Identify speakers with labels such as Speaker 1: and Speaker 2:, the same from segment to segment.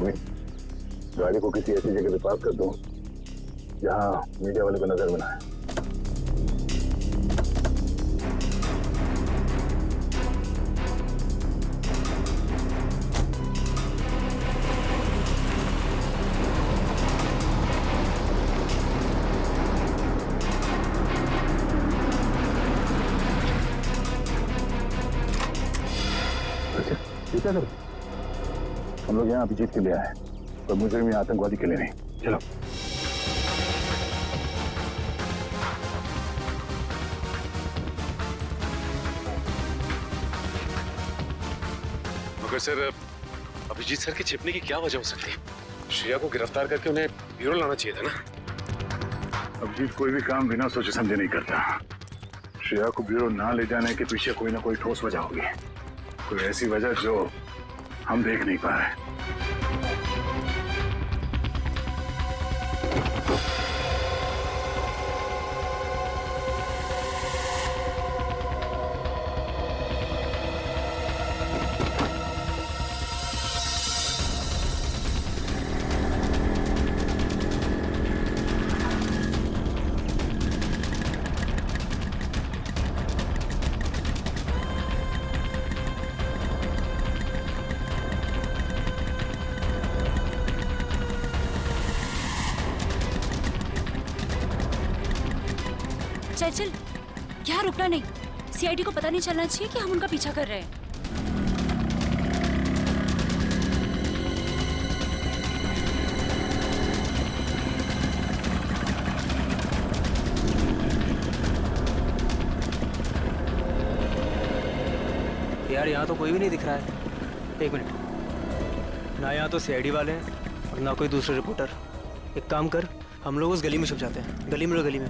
Speaker 1: Mummy, गाड़ी को किसी ऐसी जगह पे पार्क कर दो जहाँ मीडिया वाले को नजर में ना आए। क्या कर? हम लोग यहाँ अभिजीत के लिए आए पर मुजरिम या आतंकवादी के लिए नहीं। चलो।
Speaker 2: मगर सर, अभिजीत सर के छिपने की क्या वजह हो सकती है? श्रेया को गिरफ्तार करके उन्हें ब्यूरो लाना चाहिए था ना।
Speaker 1: अभिजीत कोई भी काम बिना सोचे समझे नहीं करता। श्रेया को ब्यूरो ना ले जाने के पीछे कोई ना कोई ठोस वजह होगी, कोई ऐसी वजह जो हम देख नहीं पा रहे।
Speaker 3: चल चल, यहाँ रुकना नहीं। सीआईडी को पता नहीं चलना चाहिए कि हम उनका पीछा कर रहे हैं।
Speaker 4: यार यहाँ तो कोई भी नहीं दिख रहा है। एक मिनट, ना यहाँ तो सीआईडी वाले हैं और ना कोई दूसरे रिपोर्टर। एक काम कर, हम लोग उस गली में छुप जाते हैं। गली में, गली में।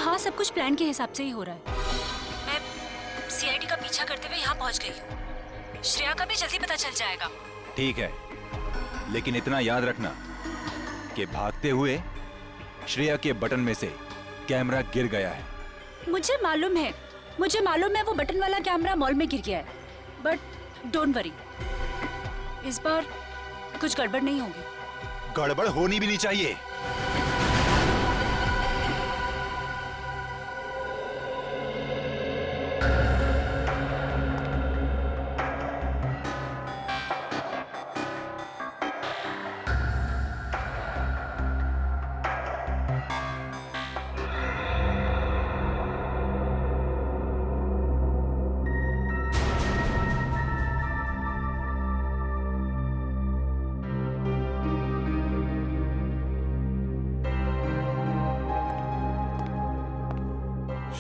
Speaker 3: हाँ, सब कुछ प्लान के हिसाब से ही हो रहा है। मैं सीआईडी का पीछा करते हुए यहाँ पहुँच गई हूँ। श्रेया का भी जल्दी पता चल जाएगा।
Speaker 5: ठीक है, लेकिन इतना याद रखना कि भागते हुए श्रेया के बटन में से कैमरा गिर गया है।
Speaker 3: मुझे मालूम है वो बटन वाला कैमरा मॉल में गिर गया है। बट डोंट वरी, इस बार कुछ गड़बड़ नहीं होगी।
Speaker 5: गड़बड़ होनी भी नहीं चाहिए।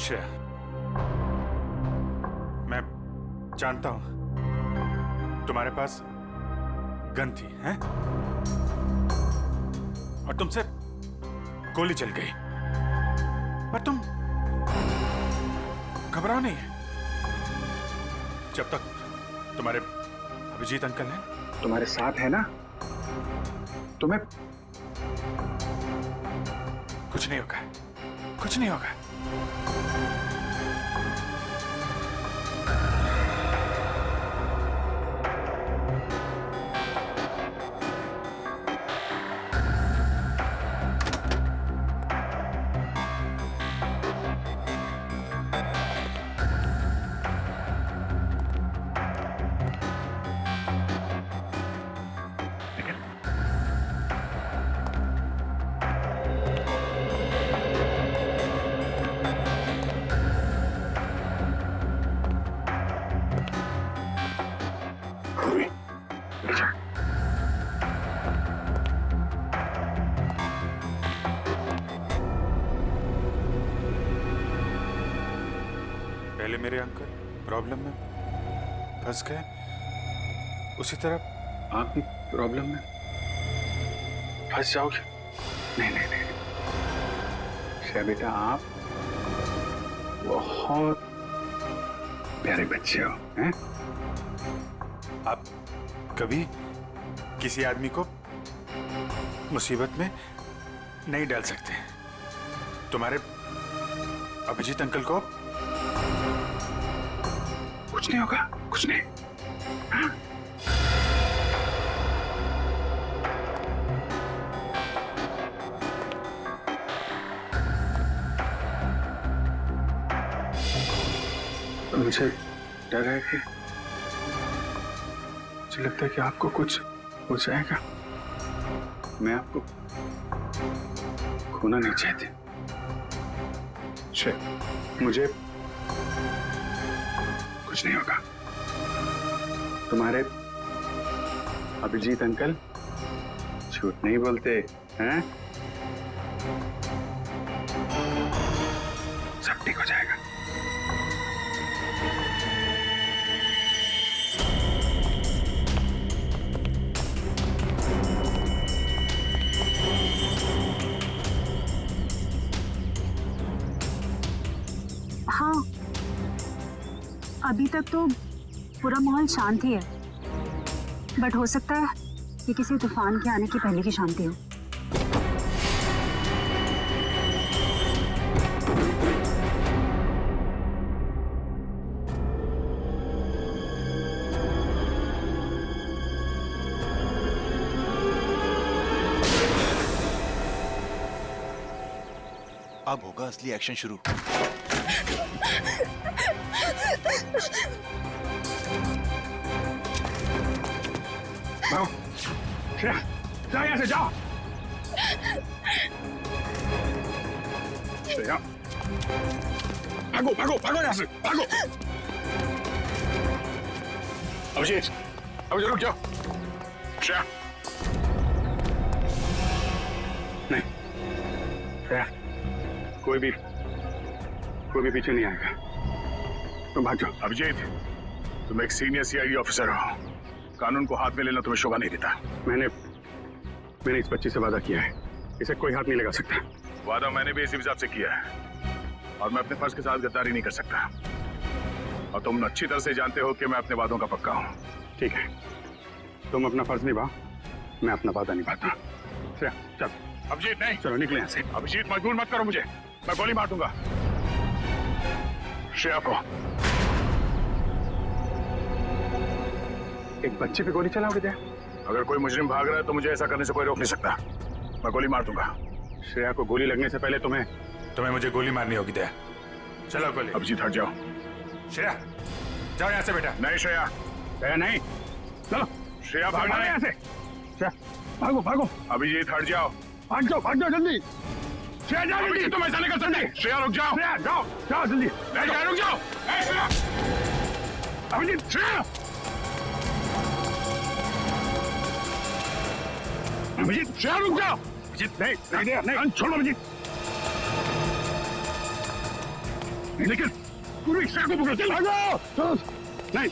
Speaker 6: श्रेया, मैं जानता हूं तुम्हारे पास गन थी, हैं? और तुमसे गोली चल गई, पर तुम घबराओ नहीं। जब तक तुम्हारे अभिजीत अंकल हैं,
Speaker 1: तुम्हारे साथ है ना, तुम्हें
Speaker 6: कुछ नहीं होगा, कुछ नहीं होगा। पहले मेरे अंकल प्रॉब्लम में फंस गए, उसी तरह आप भी प्रॉब्लम में फंस जाओगे।
Speaker 1: नहीं नहीं नहीं, श्रेया बेटा आप बहुत प्यारे बच्चे हो, हैं?
Speaker 6: आप कभी किसी आदमी को मुसीबत में नहीं डाल सकते। तुम्हारे अभिजीत अंकल को
Speaker 1: कुछ नहीं होगा, कुछ नहीं। हाँ? मुझे डर है कि मुझे लगता है कि आपको कुछ हो जाएगा। मैं आपको खोना नहीं चाहती। मुझे कुछ नहीं होगा। तुम्हारे अभिजीत अंकल झूठ नहीं बोलते हैं। सब ठीक हो जाएगा।
Speaker 3: हाँ, अभी तक तो पूरा माहौल शांत ही है, बट हो सकता है कि किसी तूफान के आने की पहले की शांति हो।
Speaker 5: अब होगा असली एक्शन शुरू।
Speaker 1: भागो, श्रेया, जाओ यहाँ से, जाओ। श्रेया, भागो भागो भागो यहाँ से, भागो। अभिजीत, अभिजीत रुक जाओ। श्रेया, नहीं, श्रेया, कोई भी पीछे नहीं आएगा। तुम भाग जाओ। अभिजीत, तुम एक सीनियर सीआईडी ऑफिसर हो, कानून को हाथ में लेना तुम्हें शोभा नहीं देता। मैंने इस बच्ची से वादा किया है, इसे कोई हाथ नहीं लगा सकता। वादा मैंने भी इसी हिसाब से किया है, और मैं अपने फर्ज के साथ गद्दारी नहीं कर सकता। और तुम अच्छी तरह से जानते हो कि मैं अपने वादों का पक्का हूँ। ठीक है, तुम अपना फर्ज निभाओ, मैं अपना वादा निभाता। चल। अभिजीत नहीं, चलो निकले यहाँ से। अभिजीत मजबूर मत करो मुझे, मैं गोली मार दूंगा श्रेया को। एक बच्चे पे गोली चलाओगे क्या? अगर कोई मुजरिम भाग रहा है तो मुझे ऐसा करने से कोई रोक नहीं सकता। मैं गोली मार दूंगा। श्रेया को गोली लगने से पहले तुम्हें
Speaker 6: मुझे गोली मारनी होगी। दया, चलो गोली।
Speaker 1: अभिजीत हट जाओ।
Speaker 6: श्रेया, जाओ यहाँ से बेटा।
Speaker 1: नहीं श्रेया, श्रेया नहीं, चलो। श्रेया भागना है यहाँ से। श्रेया भागो भागो। अभिजीत हट जाओ, भाग जाओ जल्दी। श्रेया जाओ जल्दी। तुम ऐसा नहीं कर सकते। श्रेया रुक जाओ। श्रेया जाओ जाओ जल्दी। रुक जाओ। अभिजीत, श्रेया। अभिजीत, श्रेया रुक जाओ। अभिजीत नहीं, छोड़ो अभिजीत। लेकिन पूरी श्रेया को पकड़ो। चल भागो। नहीं,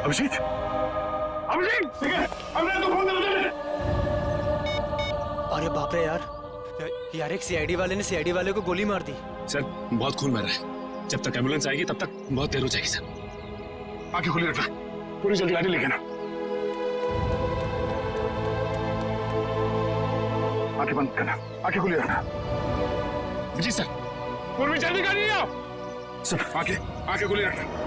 Speaker 1: अभिजीत,
Speaker 4: अरे बाप रे यार एक सीआईडी वाले ने सीआईडी वाले को गोली मार दी।
Speaker 2: सर बहुत खून बह रहा है, जब तक एम्बुलेंस आएगी तब तक बहुत देर हो जाएगी सर।
Speaker 1: आंखें खुली रखना, पूरी जल्दी गाड़ी लेके ना। आंखें बंद करना, आंखें खुली रखना।
Speaker 2: जी सर।
Speaker 1: पूर्वी जल्दी गाड़ी आओ। सर आंखें खुली रखना।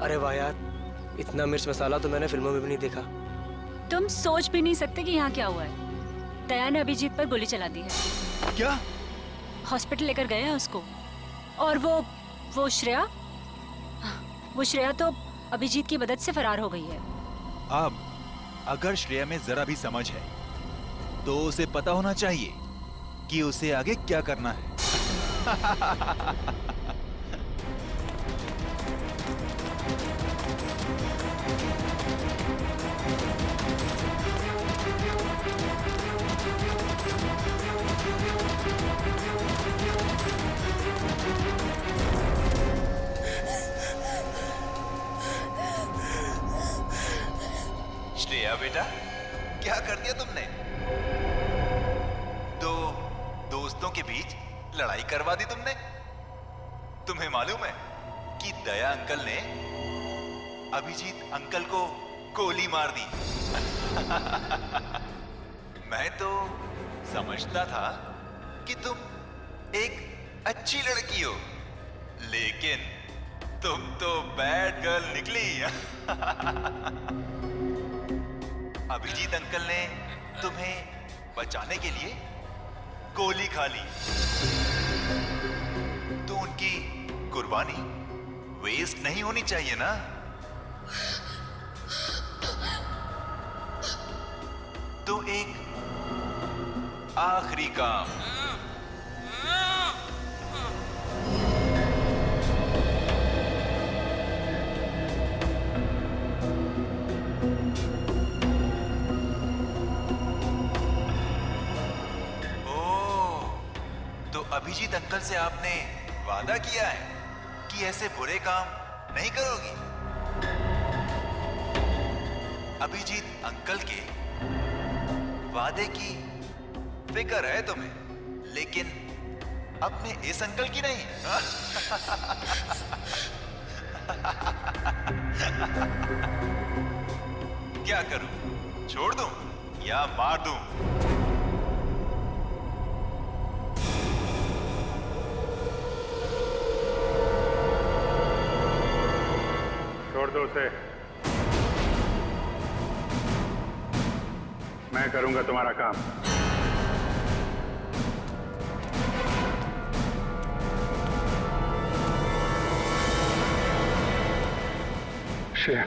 Speaker 4: अरे वाह यार, इतना मिर्च मसाला तो मैंने फिल्मों में भी नहीं देखा।
Speaker 3: तुम सोच भी नहीं सकते कि यहाँ क्या हुआ है। दया ने अभिजीत पर गोली चला दी है।
Speaker 5: क्या?
Speaker 3: हॉस्पिटल लेकर गए हैं उसको। और वो श्रेया तो अभिजीत की मदद से फरार हो गई है।
Speaker 5: अब अगर श्रेया में जरा भी समझ है तो उसे पता होना चाहिए कि उसे आगे क्या करना है। श्रेया बेटा, क्या कर दिया तुमने? दो दोस्तों के बीच लड़ाई करवा दी तुमने। तुम्हें मालूम है कि दया अंकल ने अभिजीत अंकल को गोली मार दी। मैं तो समझता था कि तुम एक अच्छी लड़की हो, लेकिन तुम तो बैड गर्ल निकली। अभिजीत अंकल ने तुम्हें बचाने के लिए गोली खा ली, तो उनकी कुर्बानी वेस्ट नहीं होनी चाहिए ना। तो एक आखिरी काम। अभिजीत अंकल से आपने वादा किया है कि ऐसे बुरे काम नहीं करोगी। अभिजीत अंकल के वादे की फिक्र है तुम्हें, लेकिन अपने इस अंकल की नहीं। क्या करूं? छोड़ दूं या मार दूं?
Speaker 1: छोड़ दो उसे, मैं करूंगा तुम्हारा काम। श्रेया,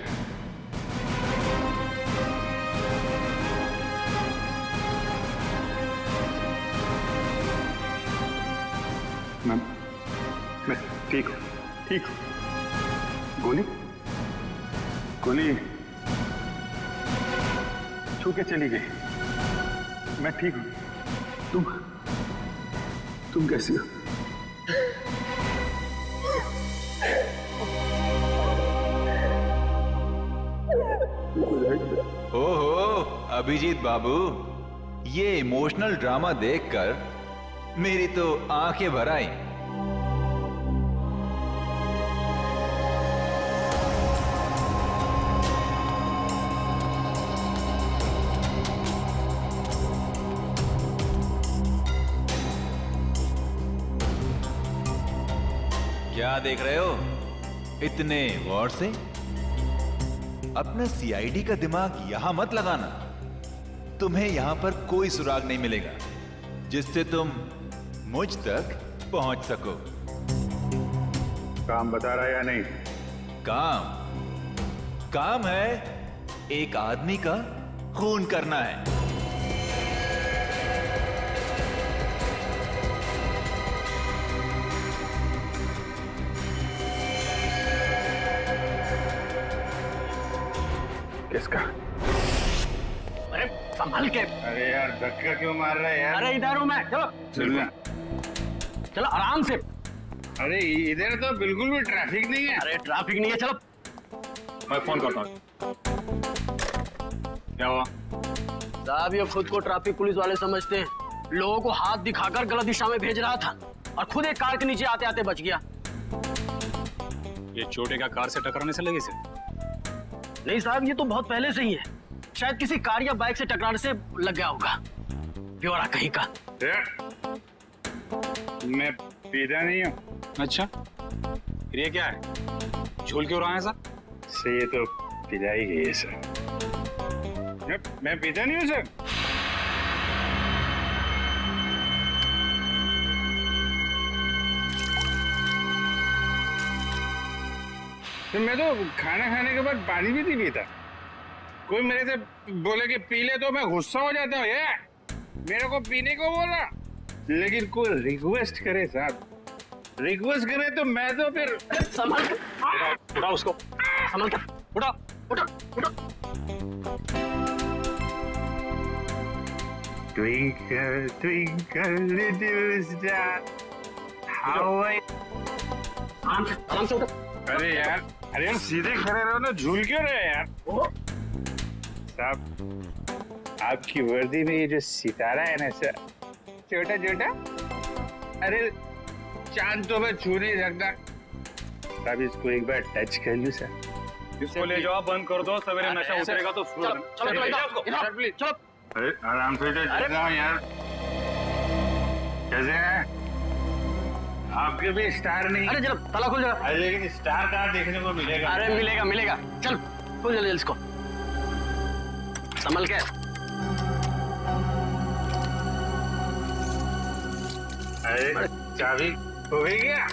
Speaker 1: मैं ठीक हूँ, ठीक हूँ। गोली गोली छू के चली गई। मैं ठीक हूँ। तुम कैसी हो?
Speaker 5: ओहो अभिजीत बाबू, ये इमोशनल ड्रामा देखकर मेरी तो आंखें भर आई। क्या देख रहे हो इतने गौर से? अपना सीआईडी का दिमाग यहां मत लगाना। तुम्हें यहां पर कोई सुराग नहीं मिलेगा जिससे तुम मुझ तक पहुंच सको।
Speaker 1: काम बता रहा है या नहीं?
Speaker 5: काम है एक आदमी का खून करना है।
Speaker 1: किसका?
Speaker 7: अरे संभाल के।
Speaker 1: अरे यार धक्का क्यों मार रहा है यार?
Speaker 7: अरे इधर हूँ मैं, चलो
Speaker 1: चलना।
Speaker 7: चलो आराम से।
Speaker 1: अरे इधर तो बिल्कुल भी ट्रैफिक नहीं है।
Speaker 7: अरे ट्रैफिक नहीं है, चलो।
Speaker 1: मैं फोन करता हूँ। क्या हुआ?
Speaker 7: साहब ये खुद को ट्रैफिक पुलिस वाले समझते हैं, लोगों को हाथ दिखाकर गलत दिशा में भेज रहा था और खुद एक कार के नीचे आते आते बच गया।
Speaker 2: ये चोटे का कार से टकराने से लगी से?
Speaker 7: नहीं साहब, ये तो बहुत पहले से ही है। शायद किसी कार या बाइक से टकराने से लग गया होगा। ब्यौरा कहीं का।
Speaker 1: मैं पीता नहीं हूँ।
Speaker 2: अच्छा, फिर ये क्या है? झूल क्यों रहा है सर?
Speaker 1: से ये तो पिला ही गई है सर। मैं पीता नहीं हूँ सर। तो मैं तो खाना खाने के बाद पानी भी नहीं पीता। कोई मेरे से बोले कि पी ले तो मैं गुस्सा हो जाता हूँ। ये मेरे को पीने को बोला, लेकिन कोई रिक्वेस्ट करे साहब, रिक्वेस्ट करे तो मैं तो फिर
Speaker 7: संभाल के उठा उसको, संभाल के उठा उठा उठा।
Speaker 1: Twinkle, twinkle, little star, how I...
Speaker 7: आराम से उठा।
Speaker 1: अरे यार सीधे खड़े रहो ना, झूल क्यों रहे यार? साहब, आपकी वर्दी में ये जो सितारा है ना सर, छोटा छोटा, अरे चांद तो मैं छू नहीं सकता। साहब इसको एक बार टच कर लूं सर।
Speaker 6: इसको ले जाओ, बंद कर दो, सवेरे नशा उतरेगा तो
Speaker 7: चलो चलो
Speaker 1: सर प्लीज।
Speaker 7: चलो।
Speaker 1: अरे आराम से तो चल रहा हूँ यार। कैसे हैं? आपके भी स्टार नहीं।
Speaker 7: अरे जरा ताला खोल जरा।
Speaker 1: अरे लेकिन स्टार कहाँ देखने को मिलेगा?
Speaker 7: अरे मिलेगा मिलेगा, चल खोल जल्दी इसको, संभल के।
Speaker 1: अरे चाबी हो गई क्या?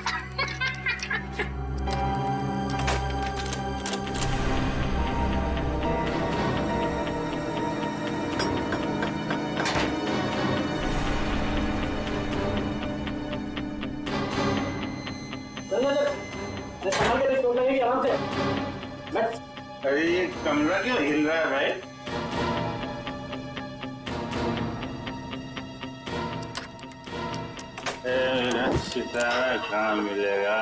Speaker 1: अरे ये कमरा क्यों हिल रहा है भाई? सितारा कहाँ मिलेगा?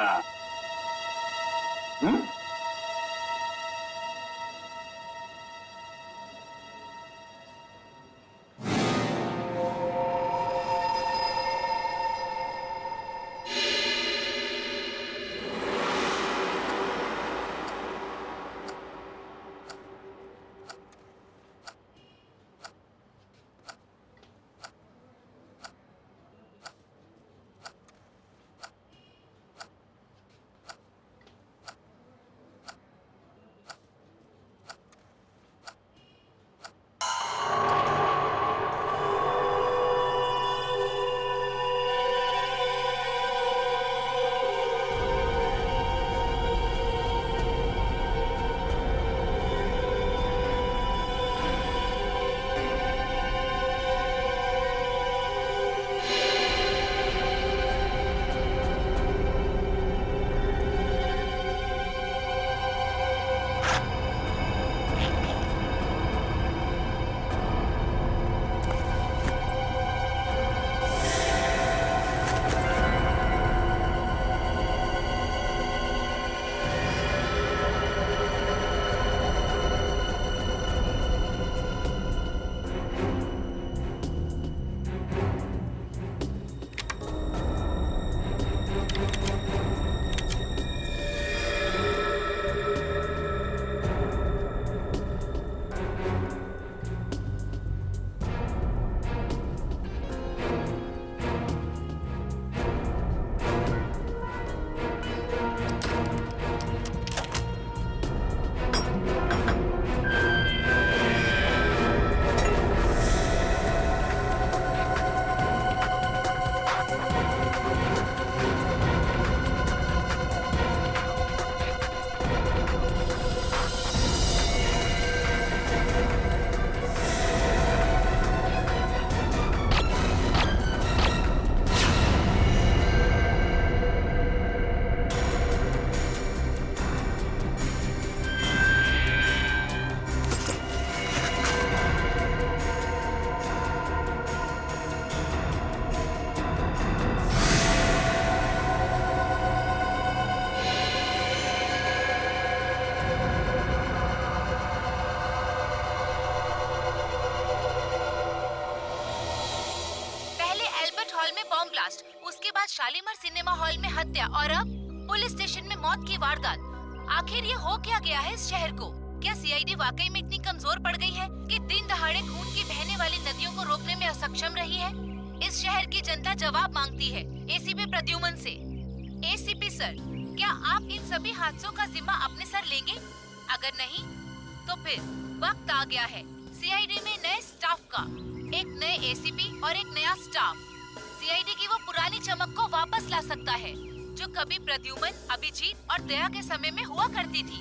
Speaker 8: शालीमार सिनेमा हॉल में हत्या और अब पुलिस स्टेशन में मौत की वारदात। आखिर ये हो क्या गया है इस शहर को? क्या सीआईडी वाकई में इतनी कमजोर पड़ गई है कि दिन दहाड़े खून की बहने वाली नदियों को रोकने में असक्षम रही है? इस शहर की जनता जवाब मांगती है एसीपी प्रद्युमन से। एसीपी सर, क्या आप इन सभी हादसों का जिम्मा अपने सर लेंगे? अगर नहीं तो फिर वक्त आ गया है सीआईडी में नए स्टाफ का, एक नए एसीपी और एक नया स्टाफ। सीआईडी की वो पुरानी चमक को वापस ला सकता है जो कभी प्रद्युमन, अभिजीत और दया के समय में हुआ करती थी।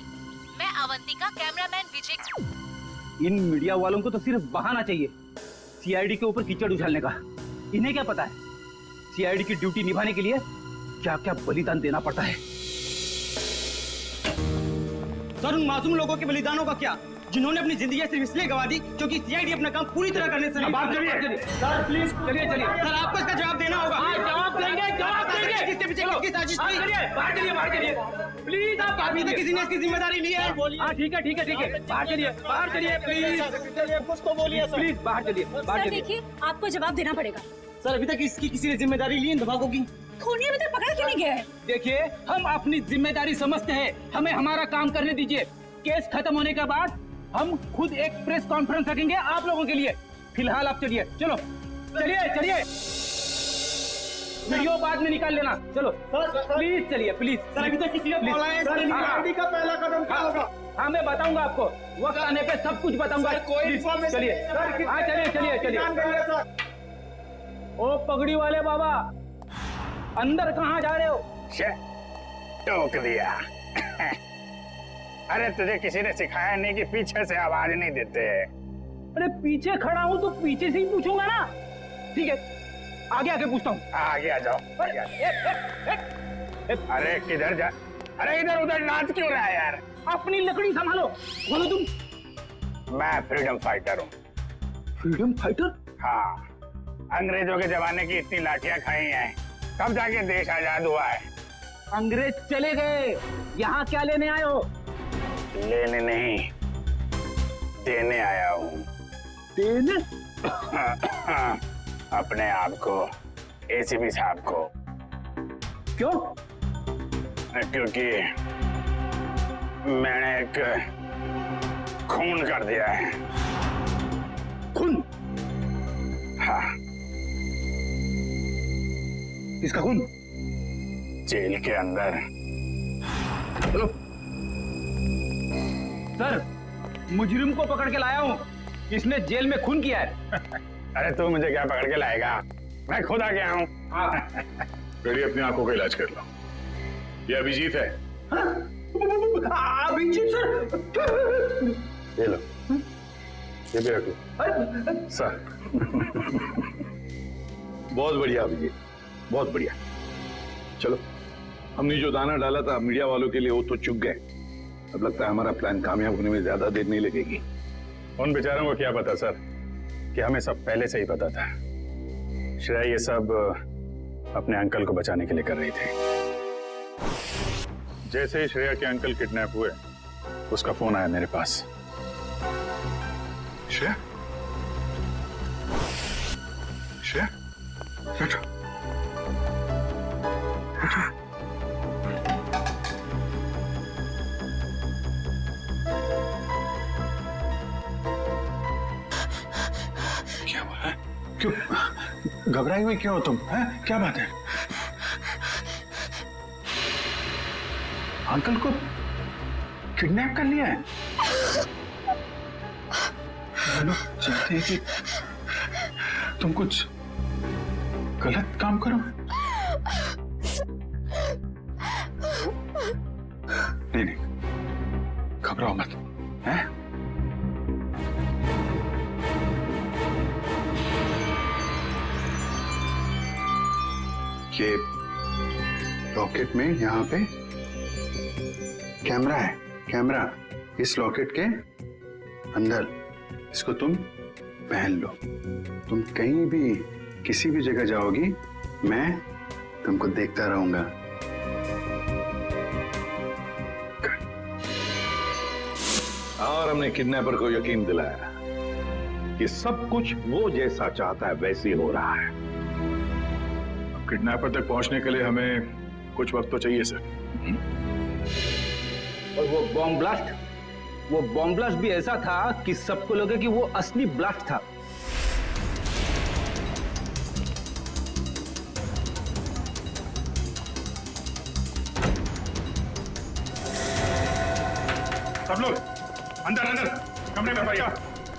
Speaker 8: मैं अवंतिका, कैमरामैन विजय।
Speaker 7: इन मीडिया वालों को तो सिर्फ बहाना चाहिए सीआईडी के ऊपर कीचड़ उछालने का। इन्हें क्या पता है सीआईडी की ड्यूटी निभाने के लिए क्या क्या बलिदान देना पड़ता है। सर, उन मासूम लोगों के बलिदानों का क्या, जिन्होंने अपनी जिंदगी सिर्फ इसलिए गवा दी क्योंकि सीआईडी अपना काम पूरी तरह करने से सर प्लीज चलिए सर, आपको इसका जवाब देना होगा। जवाब देंगे किसके पीछे किसकी साजिश थी? बाहर चलिए प्लीज। आप अभी तक किसी ने इसकी जिम्मेदारी ली है? हाँ ठीक है बाहर चलिए प्लीज। कुछ तो बोलिए सर, प्लीज बाहर चलिए।
Speaker 3: देखिए, आपको जवाब देना पड़ेगा।
Speaker 7: सर, अभी तक इसकी किसी ने जिम्मेदारी ली इन दबावों की?
Speaker 3: खूनी अभी तक पकड़ा क्यों नहीं गया है?
Speaker 7: देखिए, हम अपनी जिम्मेदारी समझते हैं, हमें हमारा काम करने दीजिए। केस खत्म होने के बाद हम खुद एक प्रेस कॉन्फ्रेंस रखेंगे आप लोगों के लिए। फिलहाल आप चलिए, चलिए वीडियो बाद में निकाल लेना। चलो प्लीज चलिए, प्लीज। सर, अभी तक किसी ने बोला है सीआईडी का पहला कदम क्या होगा? हाँ, मैं बताऊंगा आपको, वक्त आने पे सब कुछ बताऊंगा। चलिए। ओ पगड़ी वाले बाबा, अंदर कहाँ जा रहे हो?
Speaker 1: टोक दिया। अरे तुझे किसी ने सिखाया नहीं कि पीछे से आवाज नहीं देते?
Speaker 7: अरे पीछे खड़ा हूँ तो पीछे से ही पूछूंगा ना। ठीक है, आगे पूछता हूँ।
Speaker 1: आगे आ जाओ। अरे किधर जा? अरे इधर उधर नाच क्यों रहा है यार?
Speaker 7: अपनी लकड़ी संभालो। बोलो तुम।
Speaker 1: मैं फ्रीडम फाइटर हूँ।
Speaker 7: Freedom fighter?
Speaker 1: हाँ, अंग्रेजों के जमाने की इतनी लाठियां खाई हैं, तब जाके देश आजाद हुआ है।
Speaker 7: अंग्रेज चले गए, यहाँ क्या लेने आए हो?
Speaker 1: लेने नहीं, देने आया हूँ।
Speaker 7: देने?
Speaker 1: अपने आप को, एसीपी साहब को।
Speaker 7: क्यों?
Speaker 1: क्योंकि मैंने एक खून कर दिया है।
Speaker 7: खून?
Speaker 1: हाँ।
Speaker 7: किसका खून?
Speaker 1: जेल के अंदर।
Speaker 7: चलो सर, मुजरिम को पकड़ के लाया हूँ, इसने जेल में खून किया है।
Speaker 1: अरे तू मुझे क्या पकड़ के लाएगा, मैं खुद आ गया हूँ।
Speaker 9: पहले अपनी आंखों का इलाज कर लो। ये अभिजीत है।
Speaker 7: अभिजीत सर?
Speaker 9: ये लो, ये भी रख लो सर। बहुत बढ़िया अभिजीत, बहुत बढ़िया। चलो, हमने जो दाना डाला था मीडिया वालों के लिए वो तो चुग गए। अब लगता है हमारा प्लान कामयाब होने में ज्यादा देर नहीं लगेगी।
Speaker 1: उन बेचारों को क्या पता सर कि हमें सब पहले से ही पता था। श्रेया ये सब अपने अंकल को बचाने के लिए कर रही थी।
Speaker 9: जैसे ही श्रेया के अंकल किडनैप हुए,
Speaker 1: उसका फोन आया मेरे पास।
Speaker 9: श्रेया, श्रेया, बैठो।
Speaker 1: क्या हुआ है? क्यों घबराई हुई क्यों हो तुम? हैं? क्या बात है? अंकल को किडनैप कर लिया है? लोग चाहते हैं कि तुम कुछ गलत काम करो। नहीं, घबराओ मत, हैं? ये लॉकेट में यहाँ पे कैमरा है, कैमरा इस लॉकेट के अंदर। इसको तुम पहन लो। तुम कहीं भी किसी भी जगह जाओगी, मैं तुमको देखता रहूंगा।
Speaker 9: और हमने किडनैपर को यकीन दिलाया कि सब कुछ वो जैसा चाहता है वैसे ही हो रहा है।
Speaker 1: अब किडनैपर तक पहुंचने के लिए हमें कुछ वक्त तो चाहिए सर।
Speaker 7: और वो बॉम्ब ब्लास्ट भी ऐसा था कि सबको लगे कि वो असली ब्लास्ट था।
Speaker 1: सब लोग अंदर अंदर कमरे में भैया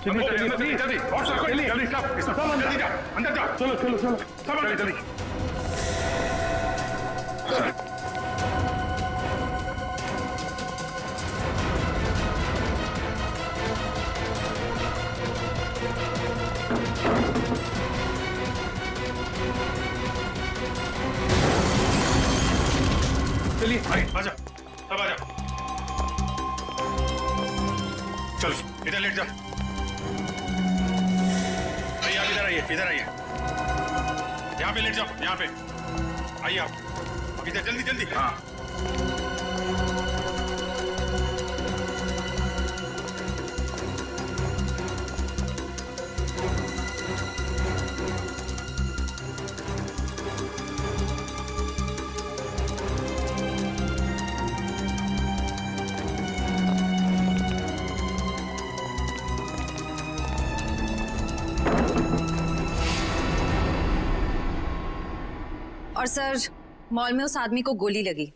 Speaker 1: जल्दी जल्दी और सब जल्दी सब जल्दी जा अंदर जा चलो चलो चलो सब जल्दी जल्दी चलिए आजा सब आजा चलो इधर लेट जा आइए आप इधर आइए यहाँ पे लेट जाओ यहाँ पे आइए आप अब इधर जल्दी जल्दी हाँ
Speaker 10: और सर मॉल में उस आदमी को गोली लगी,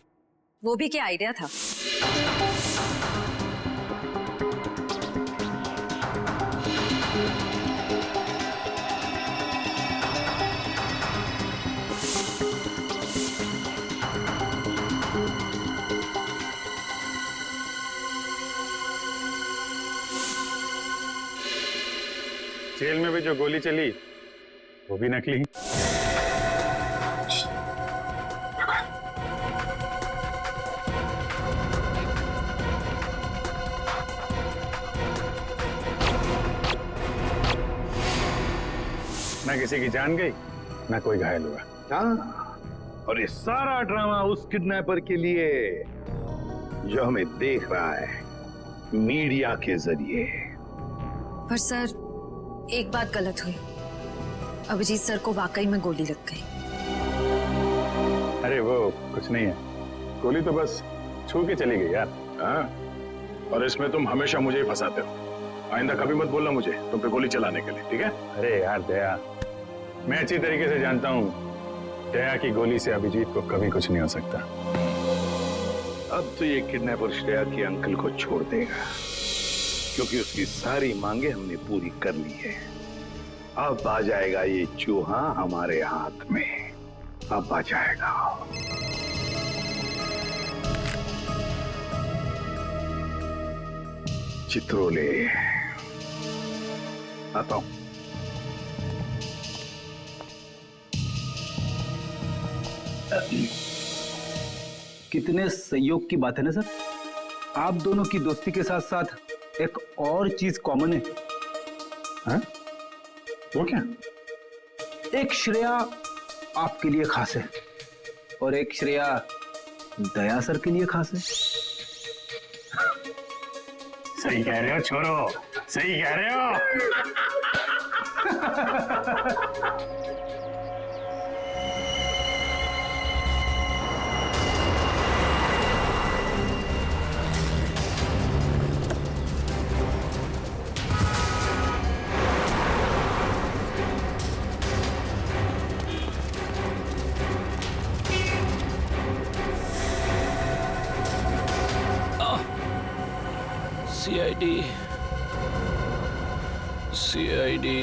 Speaker 10: वो भी क्या आइडिया था?
Speaker 1: जेल में भी जो गोली चली वो भी नकली। ना किसी की जान गई ना कोई घायल हुआ।
Speaker 9: हाँ, और ये सारा ड्रामा उस किडनैपर के लिए जो हमें देख रहा है मीडिया के जरिए।
Speaker 10: पर सर एक बात गलत हुई, अभिजीत सर को वाकई में गोली लग गई।
Speaker 1: अरे वो कुछ नहीं है, गोली तो बस छू के चली गई यार।
Speaker 9: हाँ, और इसमें तुम हमेशा मुझे ही फंसाते हो। आइंदा कभी मत बोलना मुझे तुम पे गोली चलाने के लिए, ठीक है?
Speaker 1: अरे यार दया, मैं अच्छी तरीके से जानता हूँ दया की गोली से अभिजीत को कभी कुछ नहीं हो सकता।
Speaker 9: अब तो ये किडनैपर श्रेया के अंकल को छोड़ देगा, क्योंकि उसकी सारी मांगे हमने पूरी कर ली है। अब आ जाएगा ये चूहा हमारे हाथ में, अब आ जाएगा। चित्रोले आता हूं।
Speaker 11: कितने संयोग की बात है ना सर, आप दोनों की दोस्ती के साथ साथ एक और चीज कॉमन है।
Speaker 1: हाँ? वो क्या?
Speaker 11: एक श्रेया आपके लिए खास है और एक श्रेया दया सर के लिए खास है।
Speaker 1: सही कह रहे हो छोरो, सही कह रहे हो।
Speaker 12: सीआईडी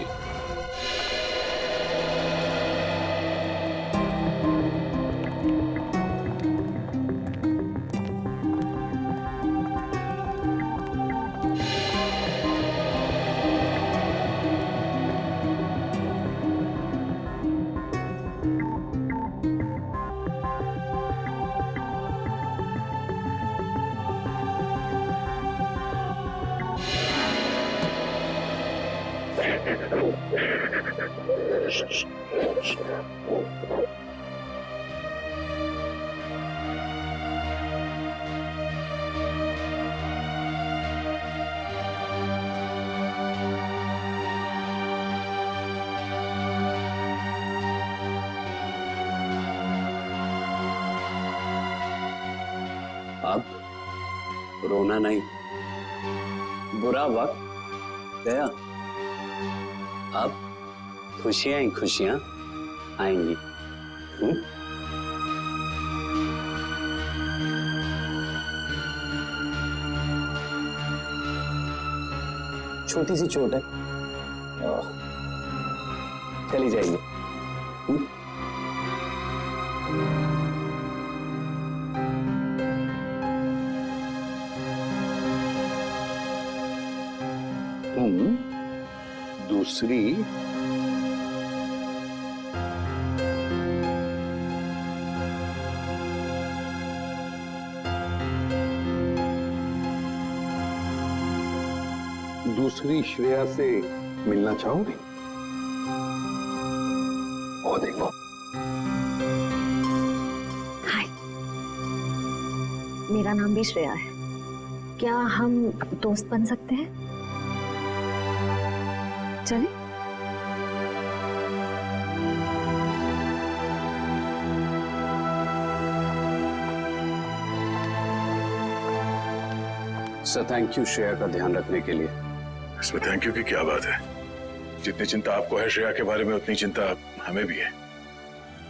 Speaker 12: अब रोना नहीं, बुरा वक्त गया, अब खुशियां ही खुशियां आएंगी। छोटी सी चोट है, चली जाएगी।
Speaker 9: तुम दूसरी दूसरी श्रेया से मिलना चाहोगे? और देखो,
Speaker 10: हाय, मेरा नाम भी श्रेया है। क्या हम दोस्त बन सकते हैं? चलें?
Speaker 12: सर थैंक यू श्रेया का ध्यान रखने के लिए।
Speaker 1: इसमें थैंक यू की क्या बात है? जितनी चिंता आपको है श्रेया के बारे में, उतनी चिंता हमें भी है।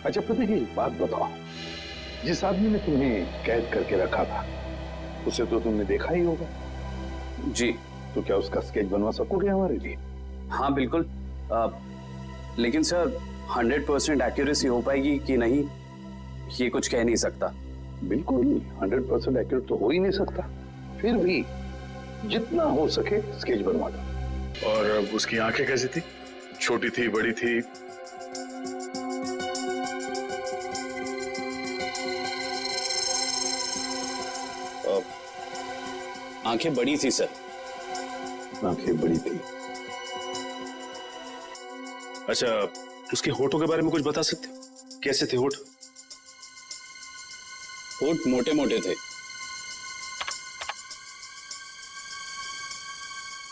Speaker 9: अच्छा प्रतीक, एक बात बताओ, जिस आदमी ने तुम्हें कैद करके रखा था उसे तो तुमने देखा ही होगा।
Speaker 12: जी।
Speaker 9: तो क्या उसका स्केच बनवा सकोगे हमारे लिए?
Speaker 12: हाँ बिल्कुल, लेकिन सर 100% एक्यूरेसी हो पाएगी कि नहीं, ये कुछ कह नहीं सकता।
Speaker 9: बिल्कुल 100% एक्यूरेट तो हो ही नहीं सकता, फिर भी जितना हो सके स्केच बनवा दो।
Speaker 1: और उसकी आंखें कैसी थी? छोटी थी, बड़ी थी?
Speaker 12: आंखें बड़ी थी सर।
Speaker 9: आंखें बड़ी थी।
Speaker 2: अच्छा, उसके होठों के बारे में कुछ बता सकते? कैसे थे होठ?
Speaker 12: होठ मोटे मोटे थे।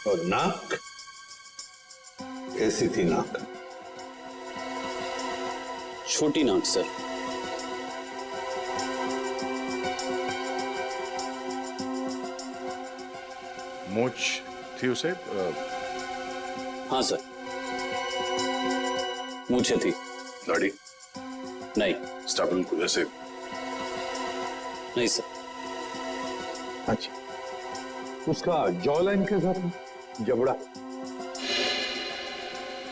Speaker 9: और नाक कैसी थी? नाक
Speaker 12: छोटी नाक सर।
Speaker 1: मूंछ थी उसे?
Speaker 12: हाँ सर, मूछें थी।
Speaker 1: दाढ़ी?
Speaker 12: नहीं।
Speaker 1: स्टाबल को जैसे?
Speaker 12: नहीं सर।
Speaker 9: अच्छा, उसका जॉ लाइन कैसा था? जबड़ा?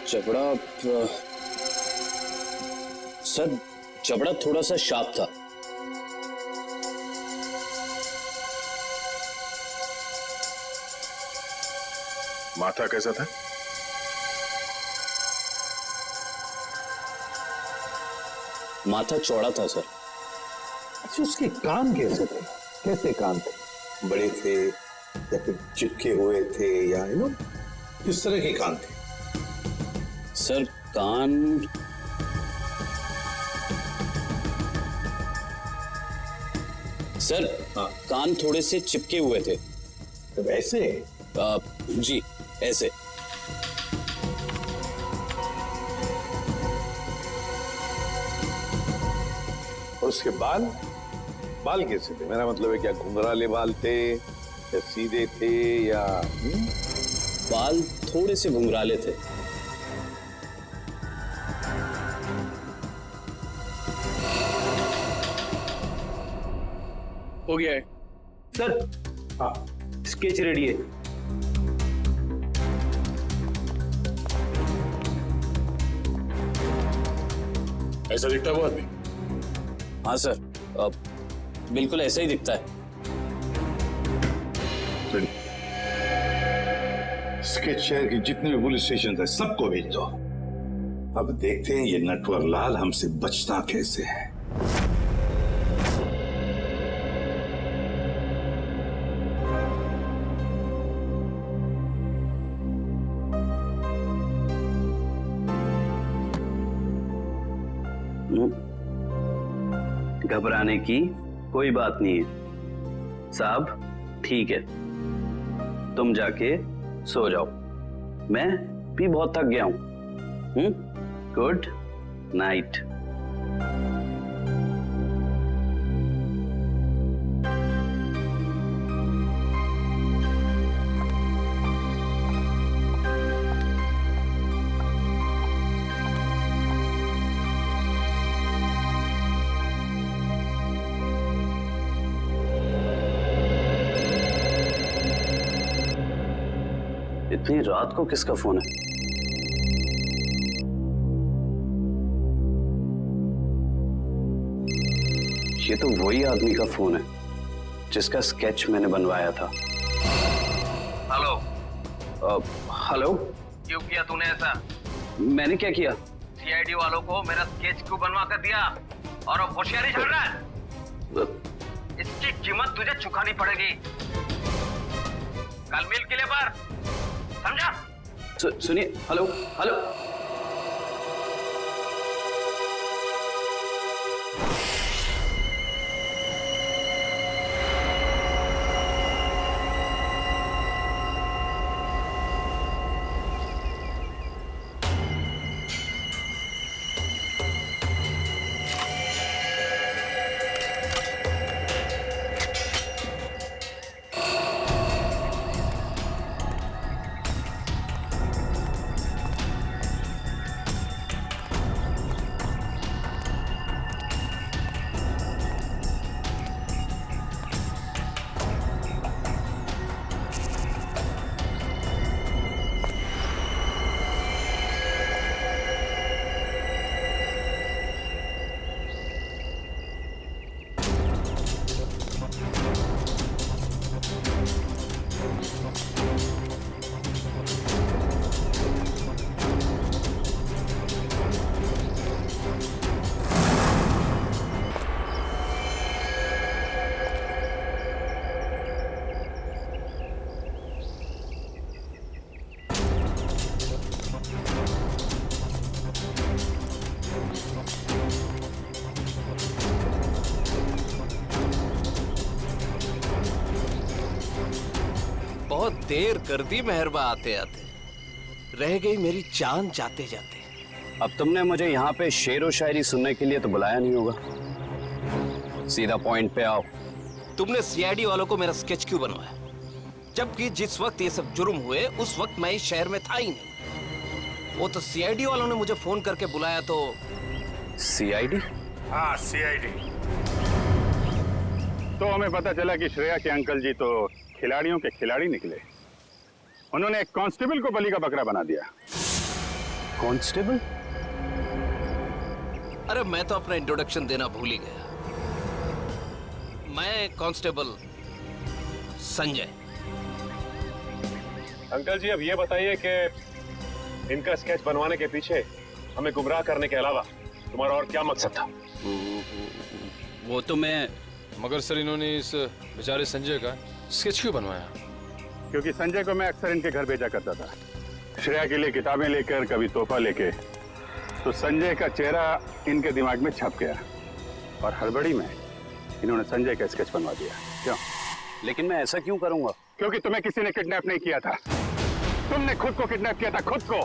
Speaker 12: जबड़ा सर, जबड़ा थोड़ा सा शार्प था।
Speaker 1: माथा कैसा था?
Speaker 12: माथा चौड़ा था सर।
Speaker 9: अच्छा, उसके कान कैसे थे? कैसे कान थे? बड़े थे या फिर चिपके हुए थे, या यू नो किस तरह के कान थे?
Speaker 12: सर कान सर कान थोड़े से चिपके हुए थे।
Speaker 9: तो ऐसे?
Speaker 12: जी ऐसे।
Speaker 9: और उसके बाल? बाल कैसे थे? मेरा मतलब है, क्या घुंघराले बाल थे या सीधे थे, या
Speaker 12: बाल थोड़े से घुंघराले थे।
Speaker 7: हो गया है
Speaker 11: सर।
Speaker 9: हाँ,
Speaker 11: स्केच रेडी है।
Speaker 1: ऐसा दिखता है वो आदमी?
Speaker 12: हाँ सर, बिल्कुल ऐसा ही दिखता है।
Speaker 9: स्केच शहर के जितने भी पुलिस स्टेशन है सबको भेज दो। अब देखते हैं ये नटवर लाल हमसे बचता कैसे है।
Speaker 12: घबराने की कोई बात नहीं है साहब, ठीक है, तुम जाके सो जाओ, मैं भी बहुत थक गया हूं। Good night. इतनी रात को किसका फोन है? ये तो वही आदमी का फोन है जिसका स्केच मैंने बनवाया था। हेलो। हेलो।
Speaker 11: क्यों किया तूने ऐसा?
Speaker 12: मैंने क्या किया?
Speaker 11: सीआईडी वालों को मेरा स्केच क्यों बनवा कर दिया? और अब होशियारी चल रहा है? इसकी कीमत तुझे चुकानी पड़ेगी। कल मिल किले पर, समझा?
Speaker 12: सुनिए। Hello hello.
Speaker 13: बहुत देर कर दी मेहरबा आते आते, रह गई मेरी जान जाते जाते।
Speaker 12: अब तुमने मुझे यहाँ पे शेर व शायरी सुनने के लिए तो बुलाया नहीं होगा। सीधा पॉइंट पे आओ।
Speaker 13: तुमने सीआईडी वालों को मेरा स्केच क्यों बनवाया? जबकि जिस वक्त ये सब जुर्म हुए उस वक्त मैं इस शहर में था ही नहीं। वो तो सीआईडी वालों ने मुझे फोन करके बुलाया तो।
Speaker 12: सीआईडी?
Speaker 1: हाँ, सीआईडी। तो हमें पता चला कि श्रेया के अंकल जी तो खिलाड़ियों के खिलाड़ी निकले। उन्होंने एक कांस्टेबल को बलि का बकरा बना दिया।
Speaker 12: कांस्टेबल?
Speaker 13: अरे मैं तो अपना इंट्रोडक्शन देना भूल ही गया। मैं कांस्टेबल संजय।
Speaker 2: अंकल जी, अब ये बताइए कि इनका स्केच बनवाने के पीछे हमें गुमराह करने के अलावा तुम्हारा और क्या मकसद था?
Speaker 13: वो तो मैं,
Speaker 14: मगर सर इन्होंने इस बेचारे संजय का स्केच क्यों बनवाया?
Speaker 1: क्योंकि संजय को मैं अक्सर इनके घर भेजा करता था, श्रेया के लिए किताबें लेकर, कभी तोहफा लेके। तो संजय का चेहरा इनके दिमाग में छप गया और हड़बड़ी में इन्होंने संजय का स्केच बनवा दिया। क्यों?
Speaker 12: लेकिन मैं ऐसा क्यों करूंगा?
Speaker 1: क्योंकि तुम्हें किसी ने किडनैप नहीं किया था, तुमने खुद को किडनैप किया था, खुद को।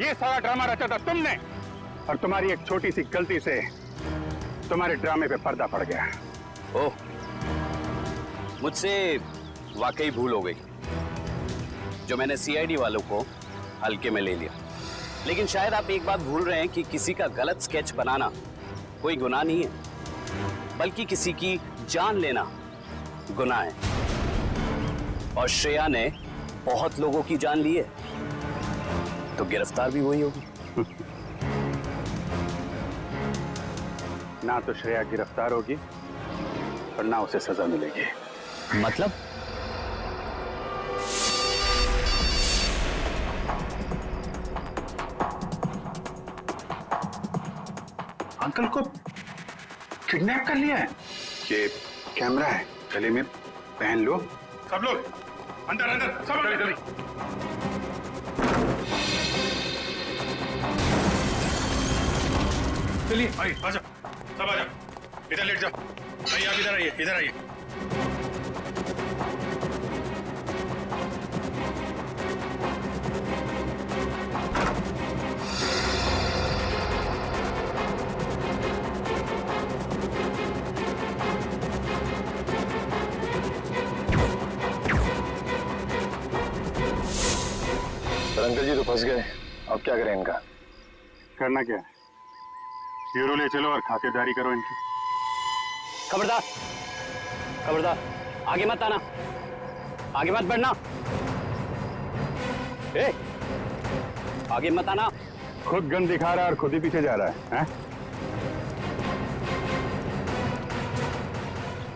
Speaker 1: ये सारा ड्रामा रचा था तुमने, और तुम्हारी एक छोटी सी गलती से तुम्हारे ड्रामे पे पर्दा पड़ गया।
Speaker 12: ओह, मुझसे वाकई भूल हो गई जो मैंने सीआईडी वालों को हल्के में ले लिया। लेकिन शायद आप एक बात भूल रहे हैं कि किसी का गलत स्केच बनाना कोई गुनाह नहीं है, बल्कि किसी की जान लेना गुनाह है। और श्रेया ने बहुत लोगों की जान ली है, तो गिरफ्तार भी वही होगी।
Speaker 1: ना तो श्रेया गिरफ्तार होगी और ना उसे सजा मिलेगी।
Speaker 12: मतलब?
Speaker 1: अंकल को किडनैप कर लिया है। ये कैमरा है, गले में पहन लो। सब लोग अंदर अंदर, सब अंदर। चलिए भाई, आ जाओ, सब आ जाओ, इधर लेट जाओ। भाई आप इधर आइए, इधर आइए।
Speaker 2: अंकल जी तो फंस गए, अब क्या करें इनका?
Speaker 1: करना क्या है? ब्यूरो ले चलो और खातेदारी करो इनकी।
Speaker 12: खबरदार, खबरदार, आगे मत आना, आगे मत बढ़ना। ए, आगे मत आना।
Speaker 1: खुद गन दिखा रहा है और खुद ही पीछे जा रहा है, हैं?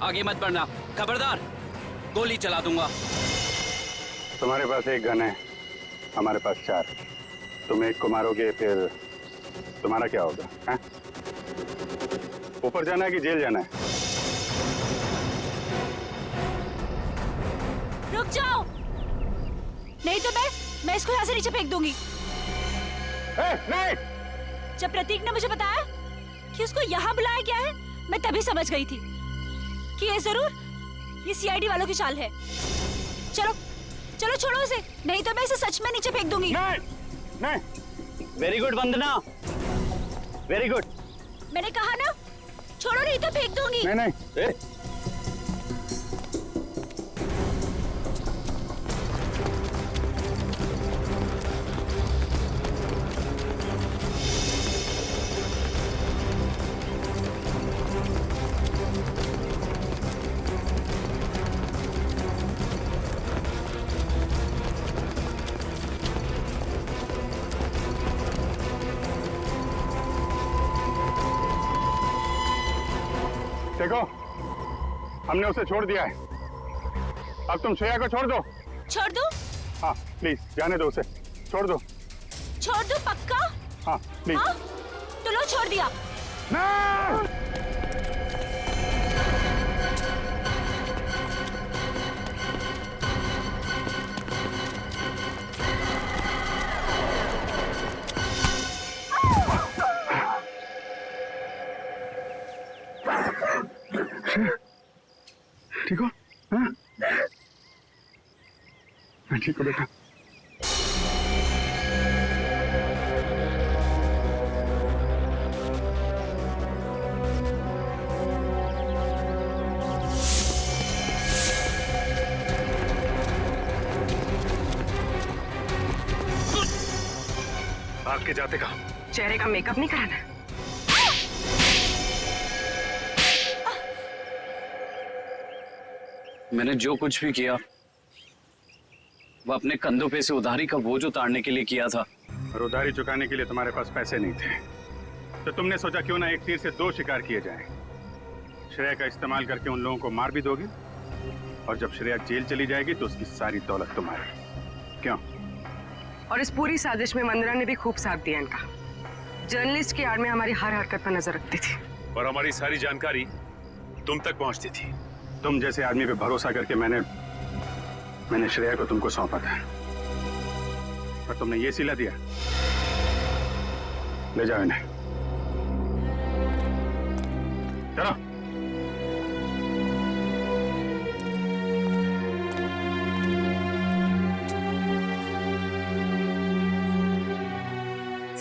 Speaker 13: आगे मत बढ़ना, खबरदार, गोली चला दूंगा।
Speaker 1: तुम्हारे पास एक गन है, हमारे पास 4। तुम एक को मारोगे, फिर तुम्हारा क्या होगा, हैं? ऊपर जाना है कि जेल जाना है?
Speaker 3: रुक जाओ, नहीं तो मैं इसको यहाँ से नीचे फेंक दूंगी।
Speaker 1: नहीं!
Speaker 3: जब प्रतीक ने मुझे बताया कि उसको यहाँ बुलाया गया है, मैं तभी समझ गई थी कि ये सीआईडी वालों की चाल है। चलो चलो छोड़ो उसे, नहीं तो मैं इसे सच में नीचे फेंक दूंगी।
Speaker 1: नहीं।
Speaker 12: वेरी गुड वंदना, वेरी गुड।
Speaker 3: मैंने कहा ना, छोड़ो नहीं तो फेंक दूंगी।
Speaker 1: नहीं। देखो, हमने उसे छोड़ दिया है, अब तुम श्रेया को छोड़ दो।
Speaker 3: छोड़ दो?
Speaker 1: हाँ प्लीज, जाने दो उसे, छोड़ दो।
Speaker 3: छोड़ दो पक्का?
Speaker 1: हाँ प्लीज।
Speaker 3: हाँ? तो लो, छोड़ दिया।
Speaker 1: ठीक हो? हाँ? मैं ठीक हूँ बेटा।
Speaker 2: भाग के जाते कहाँ?
Speaker 15: चेहरे का मेकअप नहीं कराना?
Speaker 12: मैंने जो कुछ भी किया वो अपने कंधों पे से उधारी का बोझ उतारने के लिए किया था।
Speaker 1: और उधारी चुकाने के लिए तुम्हारे पास पैसे नहीं थे, तो तुमने सोचा क्यों ना एक तीर से 2 शिकार किए जाएं। श्रेया का इस्तेमाल करके उन लोगों को मार भी दोगे, और जब श्रेया जेल चली जाएगी तो उसकी सारी दौलत तुम्हारी। क्यों?
Speaker 15: और इस पूरी साजिश में वंदना ने भी खूब साथ दिया इनका। जर्नलिस्ट की आड़ में हमारी हर हरकत पर नजर रखती थी, और
Speaker 2: हमारी सारी जानकारी तुम तक पहुंचती थी।
Speaker 1: तुम जैसे आदमी पे भरोसा करके मैंने श्रेया को तुमको सौंपा था, और तुमने ये सिला दिया। ले जाओ इन्हें, चलो।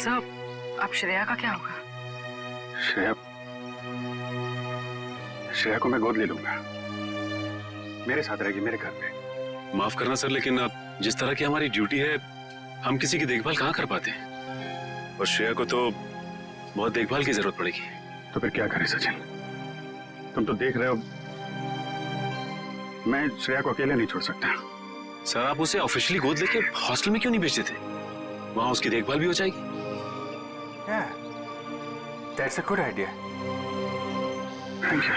Speaker 15: साहब, अब श्रेया का क्या होगा?
Speaker 1: श्रेया को मैं गोद ले लूंगा, मेरे साथ रहेगी मेरे घर पे।
Speaker 2: माफ करना सर, लेकिन जिस तरह की हमारी ड्यूटी है, हम किसी की देखभाल कहाँ कर पाते हैं, और श्रेया को तो बहुत देखभाल की जरूरत पड़ेगी।
Speaker 1: तो फिर क्या करें सचिन? तुम तो देख रहे हो, मैं श्रेया को अकेले नहीं छोड़ सकता।
Speaker 2: सर, आप उसे ऑफिशियली गोद लेके हॉस्टल में क्यों नहीं भेजते थे? वहां उसकी देखभाल भी हो जाएगी।
Speaker 6: That's a good idea.
Speaker 1: Thank you.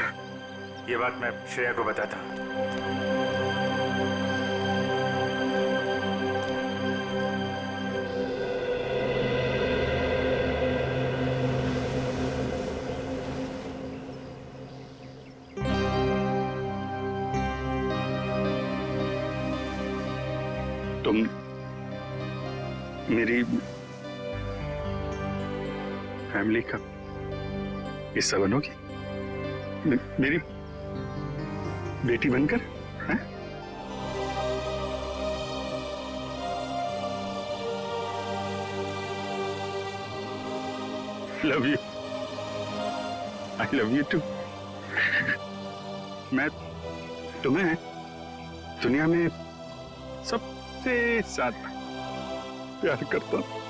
Speaker 6: ये बात मैं श्रेया को बताता।
Speaker 1: तुम मेरी फैमिली का हिस्सा बनोगी, मेरी बेटी बनकर, हैं? Love you, I love you too. मैं तुम्हें दुनिया में सबसे ज्यादा प्यार करता हूं।